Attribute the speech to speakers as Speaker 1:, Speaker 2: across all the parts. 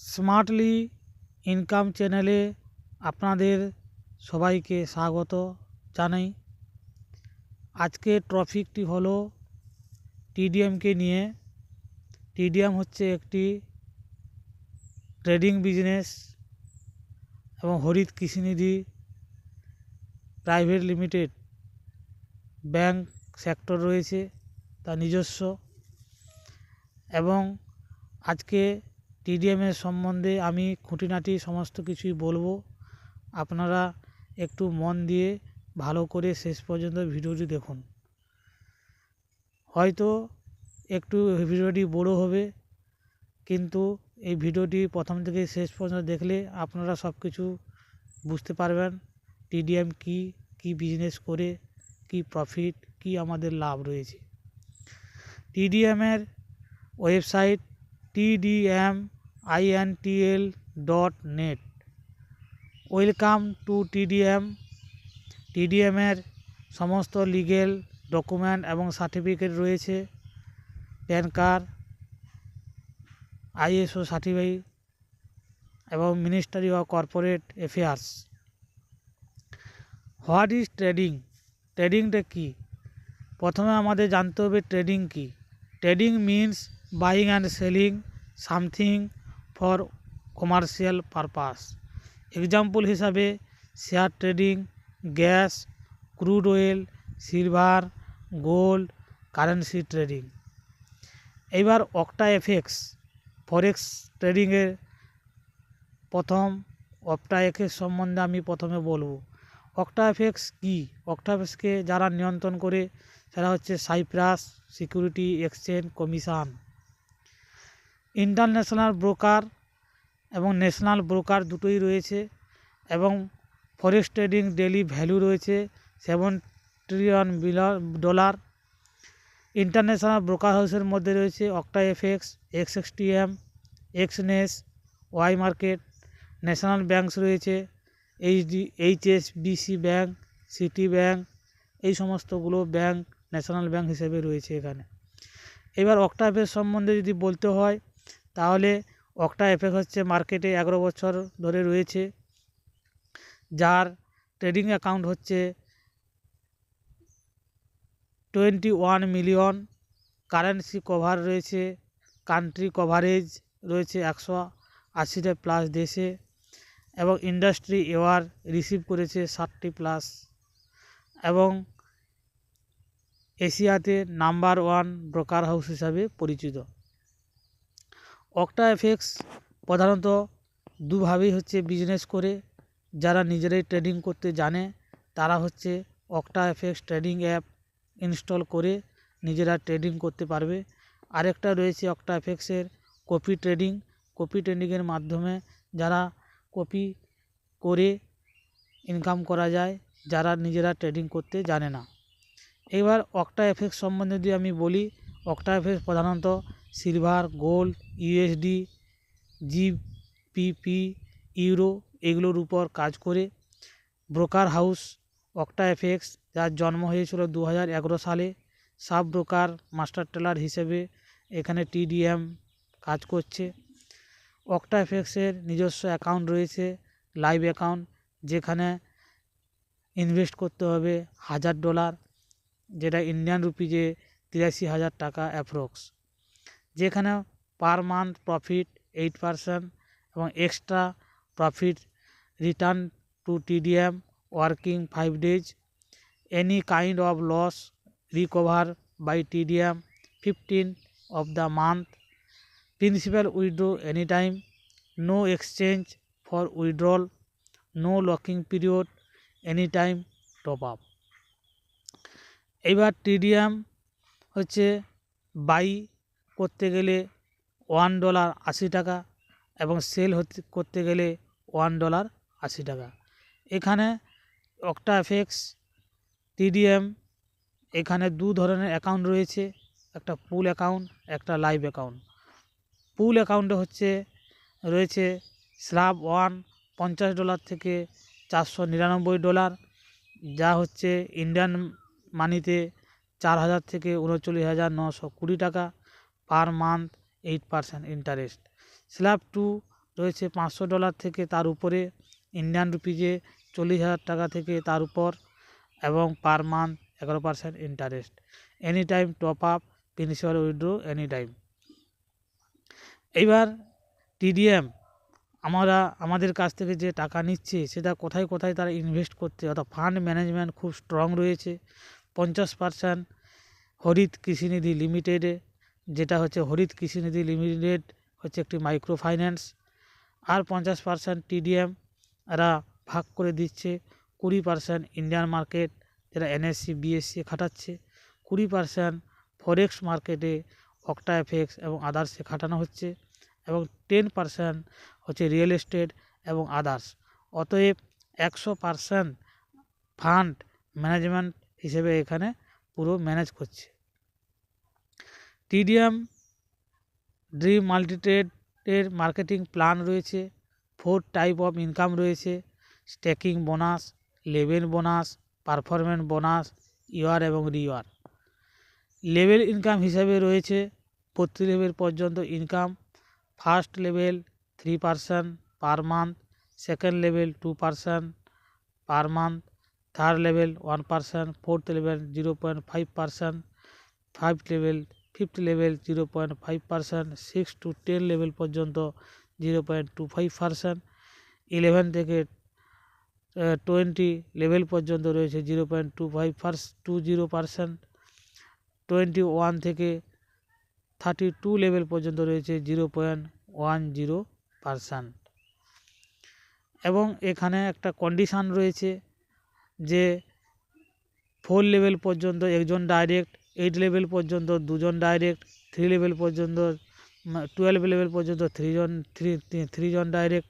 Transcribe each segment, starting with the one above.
Speaker 1: Smartly income চ্যানেলে আপনাদের সবাইকে স্বাগত জানাই। আজকে টপিকটি হলো টিডিএমকে নিয়ে। টিডিএম হচ্ছে একটি ট্রেডিং বিজনেস এবং Harit কৃষিনিধি private limited bank sector রয়েছে তার নিজস্ব। এবং আজকে টিডিএমের সম্বন্ধে আমি খুঁটিনাটি সমস্ত কিছুই বলবো। আপনারা একটু মন দিয়ে ভালো করে শেষ পর্যন্ত ভিডিওটি দেখুন। হয়তো একটু ভিডিওটি বড় হবে, কিন্তু এই ভিডিওটি প্রথম থেকে শেষ পর্যন্ত দেখলে আপনারা সব কিছু বুঝতে পারবেন। টিডিএম কি বিজনেস করে, কি প্রফিট, কি আমাদের লাভ রয়েছে। টিডিএমের website tdmintl.net। Welcome to TDM. টিডিএমের সমস্ত লিগেল ডকুমেন্ট এবং সার্টিফিকেট রয়েছে, প্যান কার্ড, ISO সার্টিফাইড এবং Ministry of Corporate Affairs. What is trading? ট্রেডিংটা কী? প্রথমে আমাদের জানতে হবে ট্রেডিং কী। Trading means buying and selling something for commercial purpose. Example হিসাবে share trading, gas, crude oil, silver, gold, currency trading. এবার অক্টাএফএক্স ফরেক্স ট্রেডিংয়ের প্রথম অক্টাএফএক্স সম্বন্ধে আমি প্রথমে বলবো। অক্টাএফএক্স কী? অক্টাএফএক্সকে যারা নিয়ন্ত্রণ করে সেটা হচ্ছে Cyprus security exchange commission. International broker এবং ন্যাশনাল ব্রোকার দুটোই রয়েছে। এবং ফরেক্স ট্রেডিং ডেলি ভ্যালু রয়েছে $7 ট্রিলিয়ন। ইন্টারন্যাশনাল ব্রোকার হাউসের মধ্যে রয়েছে OctaFX, XXTM, Exness, Y market. National banks রয়েছে HSBC ব্যাংক, সিটি ব্যাংক, এই সমস্তগুলো ব্যাংক ন্যাশনাল ব্যাংক হিসেবে রয়েছে এখানে। এবার অক্টাএফএক্স সম্বন্ধে যদি বলতে হয় তাহলে অক্টাএফএক্স হচ্ছে মার্কেটে 11 বছর ধরে রয়েছে, যার ট্রেডিং অ্যাকাউন্ট হচ্ছে 21 মিলিয়ন। কারেন্সি কভার রয়েছে, কান্ট্রি কভারেজ রয়েছে 180টা প্লাস দেশে। এবং ইন্ডাস্ট্রি অ্যাওয়ার্ড রিসিভ করেছে 60+। এবং এশিয়াতে নাম্বার 1 ব্রোকার হাউস হিসাবে পরিচিত। অক্টাএফএক্স প্রধানত দুভাবেই হচ্ছে বিজনেস করে। যারা নিজেরাই ট্রেডিং করতে জানে তারা হচ্ছে অক্টাএফএক্স ট্রেডিং অ্যাপ ইনস্টল করে নিজেরা ট্রেডিং করতে পারবে। আরেকটা রয়েছে অক্টাএফএক্সের কপি ট্রেডিং। কপি ট্রেডিংয়ের মাধ্যমে যারা কপি করে ইনকাম করা যায়, যারা নিজেরা ট্রেডিং করতে জানে না। এবার অক্টাএফএক্স সম্বন্ধে যদি আমি বলি, অক্টাএফএক্স প্রধানত silver, gold, USD, GBP, euro এগুলোর উপর কাজ করে। ব্রোকার হাউস অক্টাএফএক্স, যার জন্ম হয়েছিল 2011 সালে। সাব ব্রোকার মাস্টার টেলার হিসেবে এখানে টিডিএম কাজ করছে। অক্টাএফএক্সের নিজস্ব অ্যাকাউন্ট রয়েছে, লাইভ অ্যাকাউন্ট, যেখানে ইনভেস্ট করতে হবে $1000, যেটা ইন্ডিয়ান রুপিজে 83,000 টাকা অ্যাপ্রক্স। যেখানে পার মান্থ প্রফিট 8% এবং extra profit return to TDM working 5 days। Any kind of loss recover by TDM 15 of the month। Principal withdraw any time, no exchange for withdrawal, no locking period, any time top up. এইবার TDM হচ্ছে buy করতে গেলে $1 80 টাকা এবং sell করতে গেলে $1 80 টাকা। এখানে অক্টাএফএক্স টিডিএম এখানে দু ধরনের অ্যাকাউন্ট রয়েছে, একটা পুল অ্যাকাউন্ট, একটা লাইভ অ্যাকাউন্ট। পুল অ্যাকাউন্টে হচ্ছে রয়েছে স্ল্যাব 1 $50 থেকে $499, যা হচ্ছে ইন্ডিয়ান মানিতে 4,000 থেকে 39,920 টাকা, পার মান্থ 8% ইন্টারেস্ট। স্ল্যাব 2 রয়েছে $500 থেকে তার উপরে, ইন্ডিয়ান রুপিজে 40,000 টাকা থেকে তার উপর, এবং per month 11% interest. Any time top up, principal withdraw any time. এইবার টিডিএম আমাদের কাছ থেকে যে টাকা নিচ্ছে সেটা কোথায় কোথায় তারা ইনভেস্ট করছে, অর্থাৎ ফান্ড ম্যানেজমেন্ট খুব স্ট্রং রয়েছে। 50% হরিত কৃষিনিধি লিমিটেডে, যেটা হচ্ছে হরিত কৃষিনিধি লিমিটেড হচ্ছে একটি মাইক্রো ফাইন্যান্স। আর 50% টিডিএম এরা ভাগ করে দিচ্ছে। 20% ইন্ডিয়ান মার্কেট, যেটা এনএসসি বিএসসি খাটাচ্ছে। 20% ফরেক্স মার্কেটে অক্টা এফএক্স এবং আদার্সে খাটানো হচ্ছে, এবং 10% হচ্ছে রিয়েল এস্টেট এবং আদার্স। অতএব 100% ফান্ড ম্যানেজমেন্ট হিসেবে এখানে পুরো ম্যানেজ করছে। টিডিএম ড্রিম মাল্টিট্রেডের মার্কেটিং প্ল্যান রয়েছে। 4 টাইপ অফ ইনকাম রয়েছে: staking bonus, level bonus, performance bonus, year এবং রিওয়ার। লেভেল ইনকাম হিসাবে রয়েছে 32 লেভেল পর্যন্ত income. First level 3% per month, second level 2% per month, third level 1%, fourth level 0.5%, fifth level 0.5%, 6 to 10 level পর্যন্ত 0.25%, 11 থেকে 20 level পর্যন্ত রয়েছে 0.20%, 21 থেকে 32 লেভেল পর্যন্ত রয়েছে 0.10%। এবং এখানে একটা কন্ডিশান রয়েছে যে 4 লেভেল পর্যন্ত একজন ডাইরেক্ট, 8 লেভেল পর্যন্ত 2জন ডাইরেক্ট, 3 লেভেল পর্যন্ত 12 লেভেল পর্যন্ত 3 জন ডাইরেক্ট,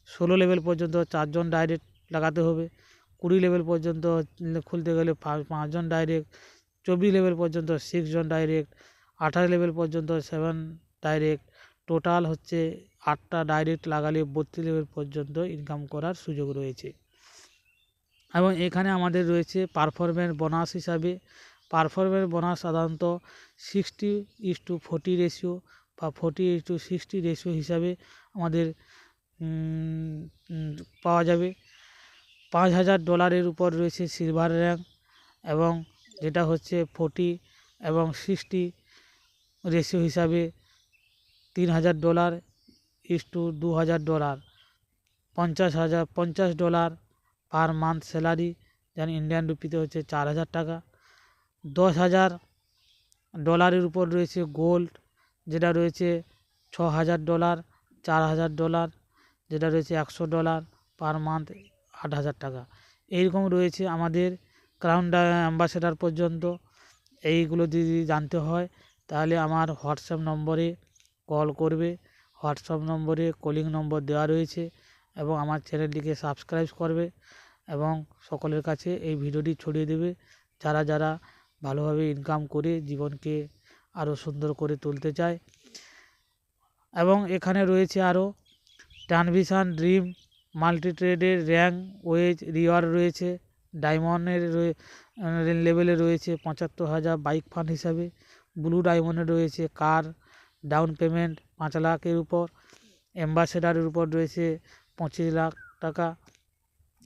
Speaker 1: 16 লেভেল পর্যন্ত 4 জন ডাইরেক্ট লাগাতে হবে, 20 লেভেল পর্যন্ত খুলতে গেলে 5 জন ডাইরেক্ট, 24 লেভেল পর্যন্ত 6 জন ডাইরেক্ট, 28 লেভেল পর্যন্ত 7 ডাইরেক্ট। টোটাল হচ্ছে 8টা ডাইরেক্ট লাগালে 32 লেভেল পর্যন্ত ইনকাম করার সুযোগ রয়েছে। এবং এখানে আমাদের রয়েছে পারফরমেন্স বোনাস হিসাবে। পারফরমেন্স বোনাস সাধারণত 60:40 রেশিও বা 40:60 রেশিও হিসাবে আমাদের পাওয়া যাবে। $5,000 উপর রয়েছে সিলভার র্যাঙ্ক, এবং যেটা হচ্ছে 40 এবং 60 রেশিও হিসাবে $3,000 $2,000। $50,000 পার মান্থ স্যালারি, যেন ইন্ডিয়ান রুপিতে হচ্ছে 4,000 টাকা। $10,000 উপর রয়েছে গোল্ড, যেটা রয়েছে $6,000, $4,000, যেটা রয়েছে $100 পার মান্থ 8,000 টাকা। এইরকম রয়েছে আমাদের ক্রাউন অ্যাম্বাসেডার পর্যন্ত। এইগুলো যদি জানতে হয় তাহলে আমার হোয়াটসঅ্যাপ নম্বরে কল করবে। হোয়াটসঅ্যাপ নম্বরে কলিং নম্বর দেওয়া রয়েছে, এবং আমার চ্যানেলটিকে সাবস্ক্রাইব করবে এবং সকলের কাছে এই ভিডিওটি ছড়িয়ে দেবে যারা যারা ভালোভাবে ইনকাম করে জীবনকে আরও সুন্দর করে তুলতে চায়। এবং এখানে রয়েছে আরও ট্রানভিশন ড্রিম মাল্টিট্রেডের র্যাঙ্ক, ওয়েজ, রিওয়ার্ড রয়েছে। ডায়মন্ডের লেভেলে রয়েছে 75,000 বাইক ফান্ড হিসাবে। ব্লু ডায়মন্ডে রয়েছে কার ডাউন পেমেন্ট 5 লাখের উপর। অ্যাম্বাসেডারের উপর রয়েছে 25 লাখ টাকা।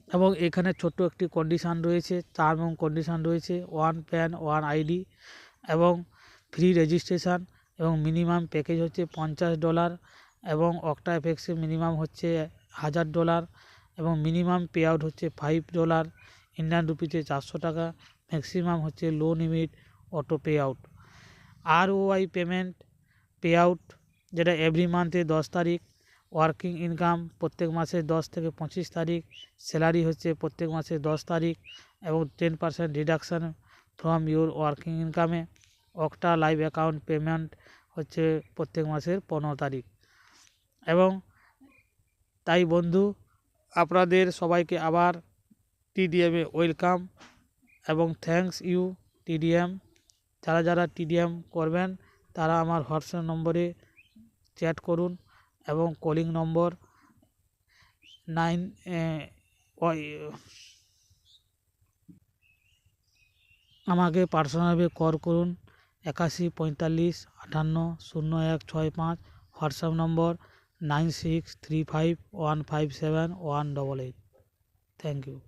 Speaker 1: এবং এখানে ছোট্ট একটি কন্ডিশান রয়েছে, টার্ম এবং কন্ডিশান রয়েছে: 1 প্যান 1 আইডি এবং ফ্রি রেজিস্ট্রেশন, এবং মিনিমাম প্যাকেজ হচ্ছে $50, এবং অক্টা এফএক্সে মিনিমাম হচ্ছে $1,000, এবং মিনিমাম পে আউট হচ্ছে $5 ইন্ডিয়ান রুপিতে 400 টাকা। ম্যাক্সিমাম হচ্ছে low limit auto pay out. ROI payment pay out, যেটা এভরি মান্থে 10 তারিখ। ওয়ার্কিং ইনকাম প্রত্যেক মাসে 10 থেকে 25 তারিখ। স্যালারি হচ্ছে প্রত্যেক মাসে 10 তারিখ, এবং 10% ডিডাকশান ফ্রম ইউর ওয়ার্কিং ইনকামে। অক্টা লাইভ অ্যাকাউন্ট পেমেন্ট হচ্ছে প্রত্যেক মাসের 15 তারিখ। এবং তাই বন্ধু, আপনাদের সবাইকে আবার টিডিএমে ওয়েলকাম এবং থ্যাঙ্কস ইউ টিডিএম। যারা যারা টিডিএম করবেন তারা আমার হোয়াটসঅ্যাপ নম্বরে চ্যাট করুন, এবং কলিং নম্বর আমাকে পার্সোনালভাবে কল করুন 81 45 58 01 65। WhatsApp number 9635157188। Thank you.